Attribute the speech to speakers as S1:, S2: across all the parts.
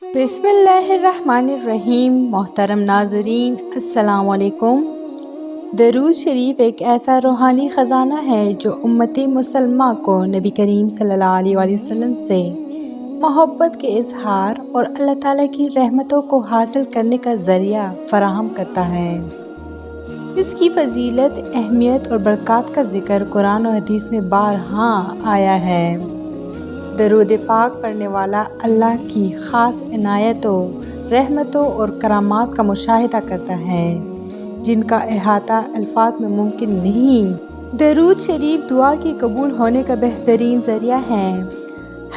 S1: बिस्मिल्लाहिर्रहमानिर्रहीम। मोहतरम नाज़रीन, अस्सलाम वालेकुम। दरूद शरीफ एक ऐसा रूहानी ख़जाना है जो उम्मती मुसलमा को नबी करीम सल्लल्लाहु अलैहि वसल्लम से मोहब्बत के इजहार और अल्लाह ताला की रहमतों को हासिल करने का ज़रिया फ़राहम करता है। इसकी फ़जीलत, अहमियत और बरक़ात का ज़िक्र कुरान और हदीस में बारहा आया है। दरूद पाक पढ़ने वाला अल्लाह की ख़ास इनायतों, रहमतों और करामात का मुशाहिदा करता है जिनका अहाता अल्फाज में मुमकिन नहीं। दरूद शरीफ दुआ की कबूल होने का बेहतरीन ज़रिया है।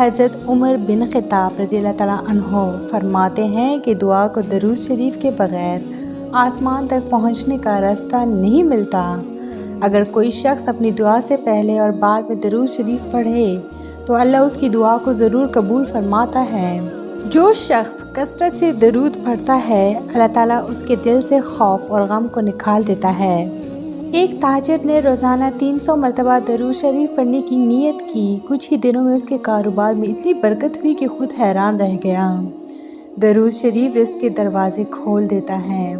S1: हज़रत उमर बिन ख़त्ताब रज़ियल्लाहु तआला अन्हो फरमाते हैं कि दुआ को दरूद शरीफ के बग़ैर आसमान तक पहुँचने का रास्ता नहीं मिलता। अगर कोई शख्स अपनी दुआ से पहले और बाद में दरूद शरीफ पढ़े तो अल्लाह उसकी दुआ को ज़रूर कबूल फरमाता है। जो शख्स कसरत से दरूद पढ़ता है, अल्लाह ताला उसके दिल से खौफ और गम को निकाल देता है। एक ताजिर ने रोज़ाना 300 मरतबा दरूद शरीफ पढ़ने की नीयत की। कुछ ही दिनों में उसके कारोबार में इतनी बरकत हुई कि खुद हैरान रह गया। दरूद शरीफ रिज़्क़ के दरवाजे खोल देता है।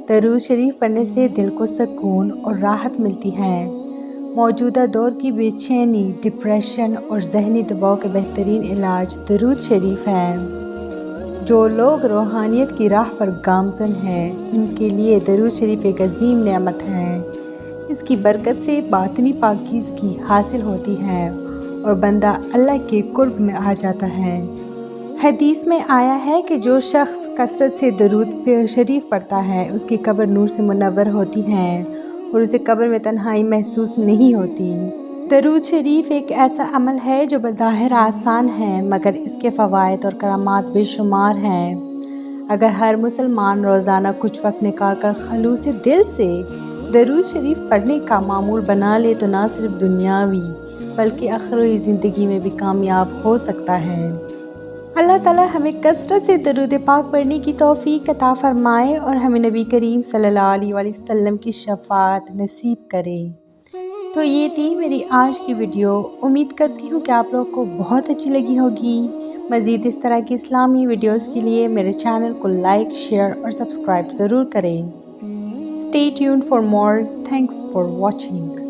S1: दरूद शरीफ पढ़ने से दिल को सुकून और राहत मिलती है। मौजूदा दौर की बेचैनी, डिप्रेशन और ज़हनी दबाव के बेहतरीन इलाज दरूद शरीफ है। जो लोग रूहानियत की राह पर गामज़न हैं, उनके लिए दरूद शरीफ एक अजीम नेमत है। इसकी बरकत से बातिनी पाकीज़गी हासिल होती है और बंदा अल्लाह के कुर्ब में आ जाता है। हदीस में आया है कि जो शख्स कसरत से दरूद शरीफ पढ़ता है, उसकी कब्र नूर से मुनव्वर होती है और उसे कब्र में तन्हाई महसूस नहीं होती। दरूद शरीफ एक ऐसा अमल है जो बज़ाहिर आसान है, मगर इसके फ़वाइद और करामात बेशुमार हैं। अगर हर मुसलमान रोज़ाना कुछ वक्त निकाल कर खलूस दिल से दरूद शरीफ पढ़ने का मामूल बना ले तो ना सिर्फ दुनियावी बल्कि आखिरी ज़िंदगी में भी कामयाब हो सकता है। अल्लाह ताला हमें कसरत से दरूद पाक पढ़ने की तौफीक अता फ़रमाए और हमें नबी करीम सल्लल्लाहु अलैहि वसल्लम की शफ़ाअत नसीब करे। तो ये थी मेरी आज की वीडियो। उम्मीद करती हूँ कि आप लोग को बहुत अच्छी लगी होगी। मज़ीद इस तरह की इस्लामी वीडियोस के लिए मेरे चैनल को लाइक, शेयर और सब्सक्राइब ज़रूर करें। Stay tuned for more. Thanks for watching.